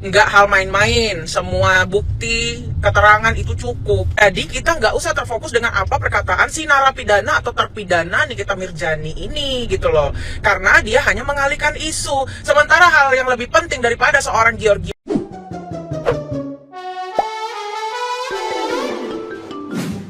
nggak hal main-main, semua bukti, keterangan itu cukup. Jadi kita nggak usah terfokus dengan apa perkataan si narapidana atau terpidana Nikita Mirzani ini gitu loh. Karena dia hanya mengalihkan isu. Sementara hal yang lebih penting daripada seorang Giorgio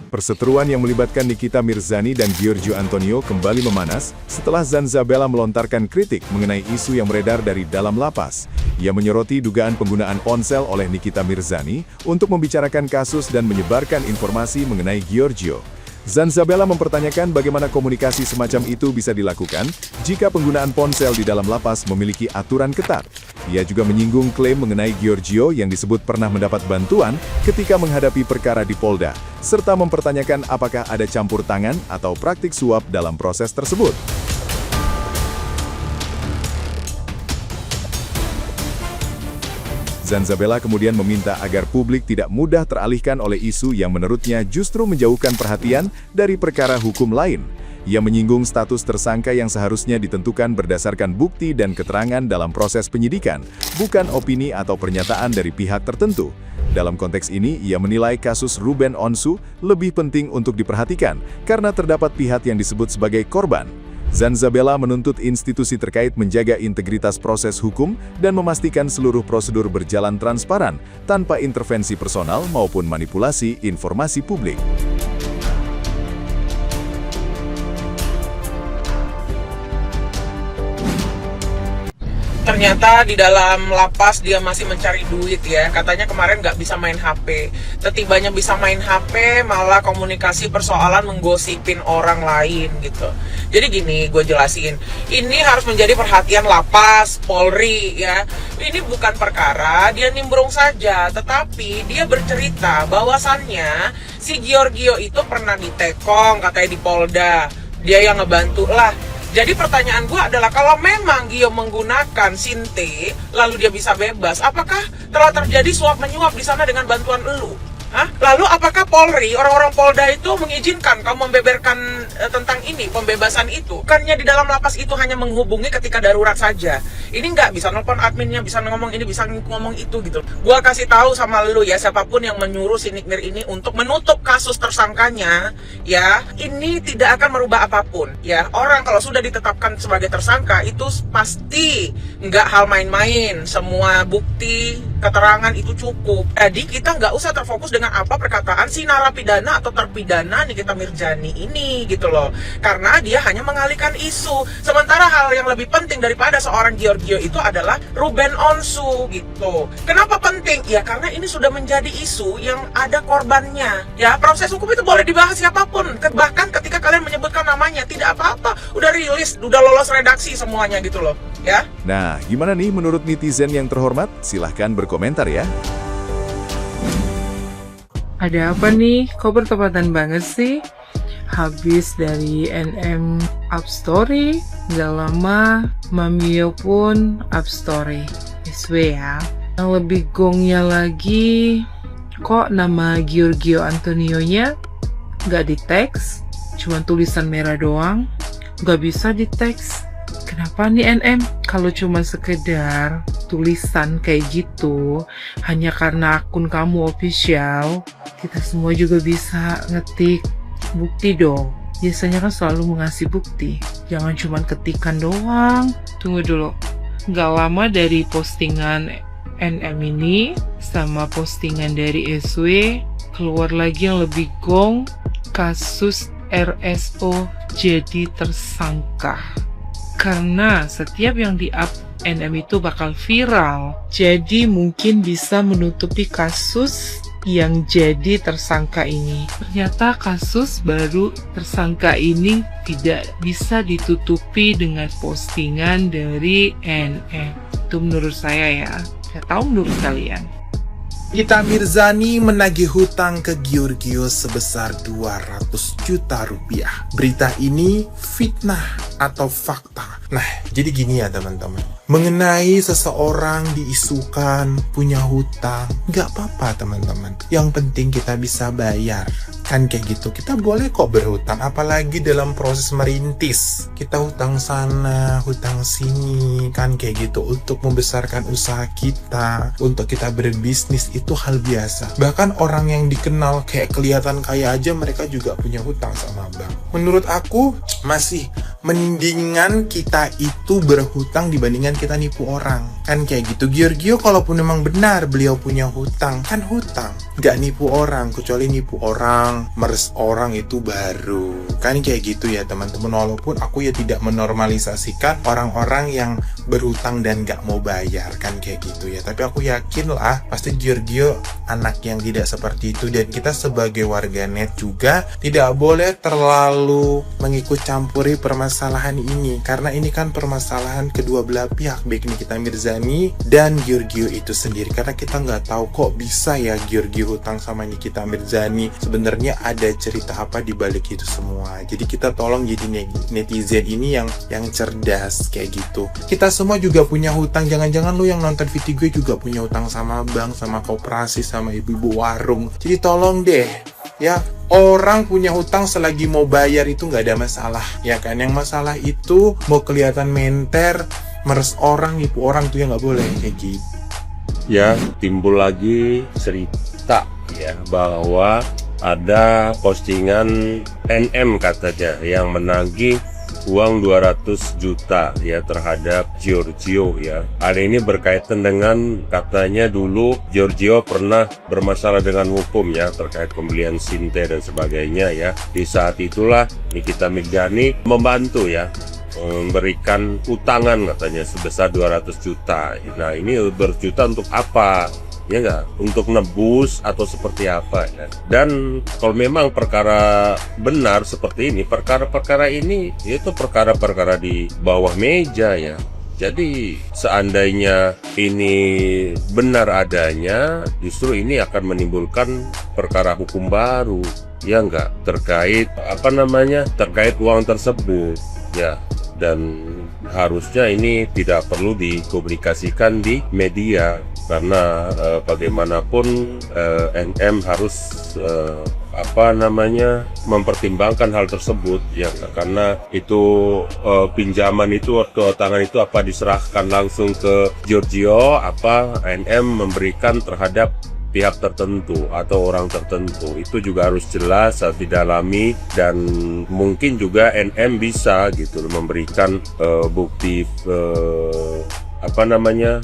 Perseteruan yang melibatkan Nikita Mirzani dan Giorgio Antonio kembali memanas setelah Zanzabella melontarkan kritik mengenai isu yang beredar dari dalam lapas. Ia menyoroti dugaan penggunaan ponsel oleh Nikita Mirzani untuk membicarakan kasus dan menyebarkan informasi mengenai Giorgio. Zanzabella mempertanyakan bagaimana komunikasi semacam itu bisa dilakukan jika penggunaan ponsel di dalam lapas memiliki aturan ketat. Ia juga menyinggung klaim mengenai Giorgio yang disebut pernah mendapat bantuan ketika menghadapi perkara di Polda, serta mempertanyakan apakah ada campur tangan atau praktik suap dalam proses tersebut. Zanzabella kemudian meminta agar publik tidak mudah teralihkan oleh isu yang menurutnya justru menjauhkan perhatian dari perkara hukum lain. Ia menyinggung status tersangka yang seharusnya ditentukan berdasarkan bukti dan keterangan dalam proses penyidikan, bukan opini atau pernyataan dari pihak tertentu. Dalam konteks ini, ia menilai kasus Ruben Onsu lebih penting untuk diperhatikan karena terdapat pihak yang disebut sebagai korban. Zanzabella menuntut institusi terkait menjaga integritas proses hukum dan memastikan seluruh prosedur berjalan transparan tanpa intervensi personal maupun manipulasi informasi publik. Ternyata di dalam lapas dia masih mencari duit ya. Katanya kemarin nggak bisa main HP. Setibanya bisa main HP, malah komunikasi persoalan menggosipin orang lain gitu. Jadi gini, gue jelasin. Ini harus menjadi perhatian lapas, Polri ya. Ini bukan perkara dia nimbrung saja, tetapi dia bercerita bahwasannya si Giorgio itu pernah ditekong katanya di Polda. Dia yang ngebantu lah. Jadi pertanyaan gue adalah kalau memang Gio menggunakan Sinte, lalu dia bisa bebas, apakah telah terjadi suap menyuap di sana dengan bantuan elu? Hah? Lalu apakah Polri, orang-orang Polda itu mengizinkan kamu membeberkan tentang ini, pembebasan itu? Bukannya di dalam lapas itu hanya menghubungi ketika darurat saja. Ini nggak bisa nelpon adminnya, bisa ngomong ini, bisa ngomong itu gitu. Gua kasih tahu sama lu ya, siapapun yang menyuruh si Nick Mir ini untuk menutup kasus tersangkanya, ya, ini tidak akan merubah apapun. Ya, orang kalau sudah ditetapkan sebagai tersangka itu pasti nggak hal main-main. Semua bukti, keterangan itu cukup. Jadi kita nggak usah terfokus dengan apa perkataan si narapidana atau terpidana Nikita Mirzani ini gitu loh. Karena dia hanya mengalihkan isu. Sementara hal yang lebih penting daripada seorang Giorgio itu adalah Ruben Onsu gitu. Kenapa penting? Ya karena ini sudah menjadi isu yang ada korbannya. Ya proses hukum itu boleh dibahas siapapun. Bahkan ketika kalian menyebutkan namanya tidak apa-apa. Udah rilis, udah lolos redaksi semuanya gitu loh. Ya. Nah, gimana nih menurut netizen yang terhormat? Silahkan berkomentar ya. Ada apa nih? Kok bertepatan banget sih? Habis dari NM up story, gak lama Mamio pun up story. SW ya. Yang lebih gongnya lagi, kok nama Giorgio Antonio-nya gak di teks, cuma tulisan merah doang, gak bisa di teks. Kenapa nih NM? Kalau cuma sekedar tulisan kayak gitu, hanya karena akun kamu official, kita semua juga bisa ngetik bukti dong. Biasanya kan selalu mengasih bukti, jangan cuma ketikan doang. Tunggu dulu, gak lama dari postingan NM ini sama postingan dari SW, keluar lagi yang lebih gong, kasus RSO jadi tersangka. Karena setiap yang di-up NM itu bakal viral, jadi mungkin bisa menutupi kasus yang jadi tersangka ini. Ternyata kasus baru tersangka ini tidak bisa ditutupi dengan postingan dari NM. Itu menurut saya ya. Saya tahu menurut kalian. Nikita Mirzani menagih hutang ke Giorgio sebesar 200 juta rupiah. Berita ini fitnah atau fakta? Nah, jadi gini ya teman-teman. mengenai seseorang diisukan punya hutang, nggak apa-apa teman-teman. Yang penting kita bisa bayar. Kan kayak gitu, kita boleh kok berhutang, apalagi dalam proses merintis. Kita hutang sana, hutang sini, kan kayak gitu. Untuk membesarkan usaha kita, untuk kita berbisnis, itu hal biasa. Bahkan orang yang dikenal kayak kelihatan kaya aja, mereka juga punya hutang sama bank. Menurut aku, masih mendingan kita itu berhutang dibandingkan kita nipu orang. Kan kayak gitu. Giorgio kalaupun memang benar beliau punya hutang, kan hutang, nggak nipu orang. Kecuali nipu orang, meres orang, itu baru. Kan kayak gitu ya teman-teman. Walaupun aku ya tidak menormalisasikan orang-orang yang berhutang dan nggak mau bayar, kan kayak gitu ya. Tapi aku yakin lah pasti Giorgio anak yang tidak seperti itu. Dan kita sebagai warganet juga tidak boleh terlalu mengikut campuri permasalahan ini, karena ini kan permasalahan kedua belah pihak, baik Nikita Mirzani dan Giorgio itu sendiri. Karena kita nggak tahu kok bisa ya Giorgio hutang sama Nikita Mirzani, sebenarnya ada cerita apa di balik itu semua. Jadi kita tolong jadi netizen ini yang cerdas kayak gitu. Kita semua juga punya hutang. Jangan-jangan lu yang nonton video gue juga punya hutang sama bank, sama koperasi, sama ibu-ibu warung. Jadi tolong deh ya, orang punya hutang selagi mau bayar itu nggak ada masalah ya kan. Yang masalah itu mau kelihatan menter, meres orang, nipu orang, tuh yang nggak boleh kayak gitu. Ya, timbul lagi cerita ya bahwa ada postingan NM katanya yang menagih uang 200 juta ya terhadap Giorgio ya. Hal ini berkaitan dengan katanya dulu Giorgio pernah bermasalah dengan hukum ya terkait pembelian Sinte dan sebagainya ya. Di saat itulah Nikita Mirzani membantu ya, memberikan utangan katanya sebesar 200 juta. Nah ini berjuta untuk apa? Ya nggak, untuk nebus atau seperti apa ya. Dan kalau memang perkara benar seperti ini, perkara-perkara ini itu perkara-perkara di bawah meja ya. Jadi seandainya ini benar adanya, justru ini akan menimbulkan perkara hukum baru ya nggak, terkait terkait uang tersebut ya. Dan harusnya ini tidak perlu dikomunikasikan di media, karena bagaimanapun NM harus mempertimbangkan hal tersebut ya, karena itu pinjaman itu atau tangan itu apa diserahkan langsung ke Giorgio, apa NM memberikan terhadap pihak tertentu atau orang tertentu. Itu juga harus jelas, harus didalami, dan mungkin juga NM bisa gitu memberikan bukti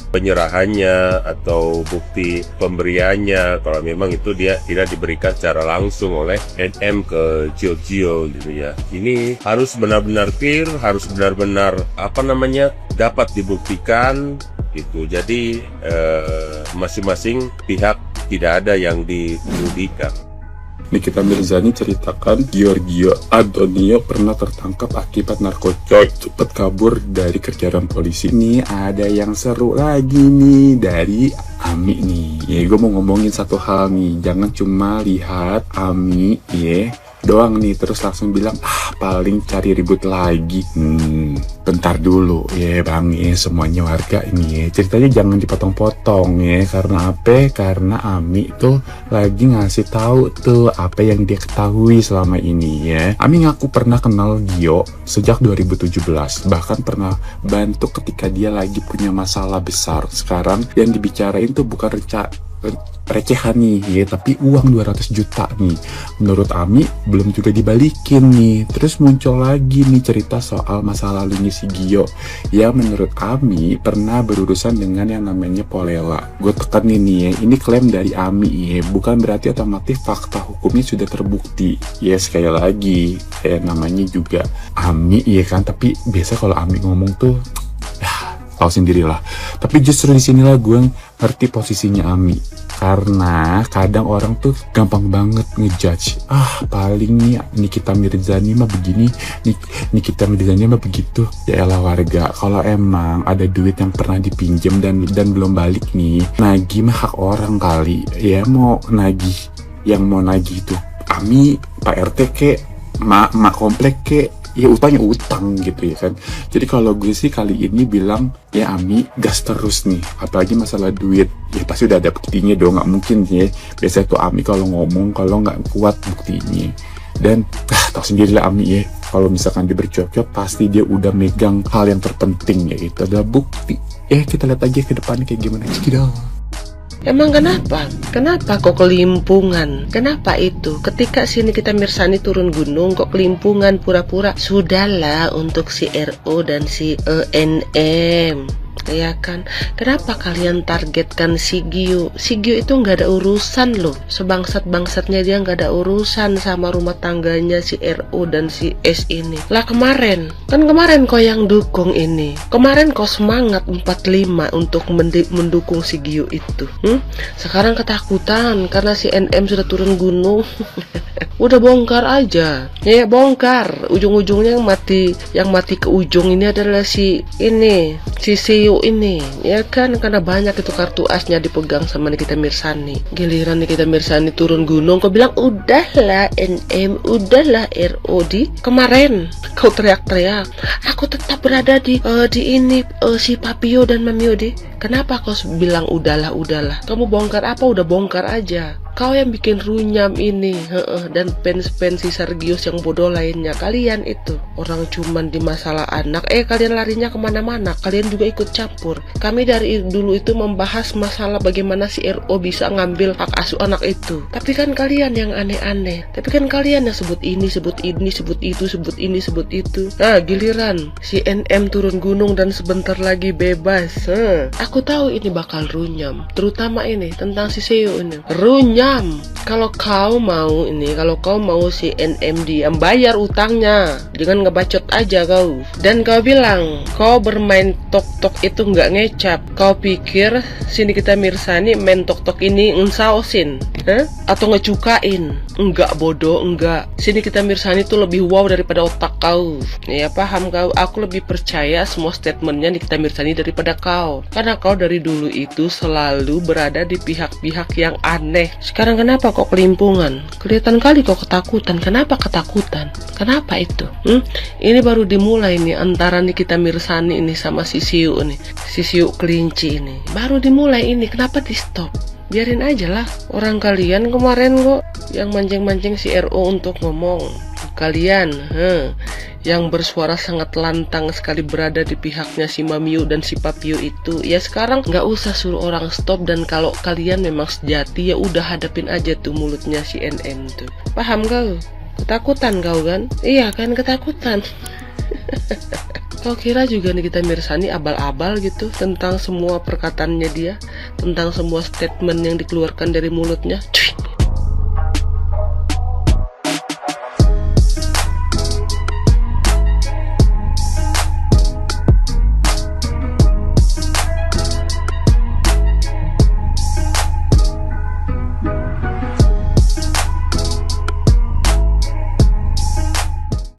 penyerahannya atau bukti pemberiannya kalau memang itu dia tidak diberikan secara langsung oleh NM ke Giorgio gitu ya. Ini harus benar-benar clear, harus benar-benar dapat dibuktikan gitu. Jadi masing-masing pihak tidak ada yang dirugikan. Nikita Mirzani ceritakan Giorgio Antonio pernah tertangkap akibat narkotika, cepat kabur dari kejaran polisi. Nih ada yang seru lagi nih dari Ami nih. Ya gue mau ngomongin satu hal nih, jangan cuma lihat Ami doang nih terus langsung bilang paling cari ribut lagi. Bentar dulu ya bang semuanya warga ini ceritanya jangan dipotong-potong ya. Karena apa? Karena Ami tuh lagi ngasih tahu tuh apa yang dia ketahui selama ini ya. Ami ngaku pernah kenal Gio sejak 2017, bahkan pernah bantu ketika dia lagi punya masalah besar. Sekarang yang dibicarain tuh bukan recehan nih ya, tapi uang 200 juta nih. Menurut Ami belum juga dibalikin nih. Terus muncul lagi nih cerita soal masa lalunya si Gio ya. Menurut Ami pernah berurusan dengan yang namanya Polela. Gue tekan ini ya, ini klaim dari Ami ya, bukan berarti otomatis fakta hukumnya sudah terbukti ya. Sekali lagi namanya juga Ami ya kan, tapi biasa kalau Ami ngomong tuh tahu sendirilah. Tapi justru disinilah gue ngerti posisinya Ami, karena kadang orang tuh gampang banget ngejudge. Paling nih Nikita Mirzani mah begini, Nikita Mirzani mah begitu. Ya elah warga, kalau emang ada duit yang pernah dipinjam dan belum balik nih, nagih mah hak orang kali ya. Mau nagih, yang mau nagih itu Ami, Pak RT kek, mak komplek kek, ya utangnya utang gitu ya kan. Jadi kalau gue sih kali ini bilang ya Ami gas terus nih, apalagi masalah duit ya pasti udah ada buktinya dong, nggak mungkin ya biasanya tuh Ami kalau ngomong kalau nggak kuat buktinya. Dan tahu sendiri lah Ami ya, kalau misalkan dia bercuap-cuap pasti dia udah megang hal yang terpenting, yaitu adalah bukti. Kita lihat aja ke depannya kayak gimana. Gitu. Emang kenapa? Kenapa kok kelimpungan? Kenapa itu? Ketika sini kita Mirzani turun gunung kok kelimpungan pura-pura? Sudahlah untuk si RO dan si NM. Ya kan, kenapa kalian targetkan si Gio? Si Gio itu nggak ada urusan loh, sebangsat-bangsatnya dia nggak ada urusan sama rumah tangganya si RO dan si S ini. Lah kemarin kau yang dukung ini, kemarin kau semangat 45 untuk mendukung si Gio itu. Sekarang ketakutan karena si NM sudah turun gunung. Udah bongkar aja, ya bongkar. Ujung-ujungnya yang mati ke ujung ini adalah si Siu ini, ya kan, karena banyak itu kartu asnya dipegang sama Nikita Mirzani. Giliran Nikita Mirzani turun gunung, kau bilang udahlah NM, udahlah RO. Kemarin kau teriak-teriak, aku tetap berada di si Papio dan Mamio di. Kenapa kau bilang udahlah? Kamu bongkar apa? Udah bongkar aja. Kau yang bikin runyam ini, dan fans si Sergius yang bodoh lainnya. Kalian itu orang cuman di masalah anak, kalian larinya kemana-mana. Kalian juga ikut campur. Kami dari dulu itu membahas masalah bagaimana si RO bisa ngambil hak asuh anak itu. Tapi kan kalian yang aneh-aneh. Tapi kan kalian yang sebut ini, sebut ini, sebut itu, sebut ini, sebut itu. Nah, giliran si NM turun gunung dan sebentar lagi bebas. Aku tahu ini bakal runyam. Terutama ini tentang si Seo ini. Runyam. Kalau kau mau si NM diam, bayar utangnya, jangan ngebacot aja kau. Dan kau bilang kau bermain tok-tok itu nggak ngecap. Kau pikir sini kita Mirzani main tok-tok ini nsausin, atau ngecukain? Enggak bodoh, enggak. Sini kita Mirzani itu lebih wow daripada otak kau. Ya paham kau? Aku lebih percaya semua statementnya Nikita Mirzani daripada kau, karena kau dari dulu itu selalu berada di pihak-pihak yang aneh. Sekarang kenapa kok kelimpungan? Kelihatan kali kok ketakutan. Kenapa ketakutan? Kenapa itu? Ini baru dimulai nih antara Nikita Mirzani ini sama si Siu nih, si Siu kelinci ini. Baru dimulai ini, kenapa di stop? Biarin aja lah. Orang kalian kemarin kok yang mancing-mancing si RO untuk ngomong. Kalian yang bersuara sangat lantang sekali berada di pihaknya si Mamio dan si Papio itu, ya sekarang nggak usah suruh orang stop. Dan kalau kalian memang sejati, ya udah hadapin aja tuh mulutnya si NM tuh. Paham kau? Ketakutan kau kan? Iya kan, ketakutan. Kau kira juga Nikita Mirzani abal-abal gitu tentang semua perkataannya dia, tentang semua statement yang dikeluarkan dari mulutnya?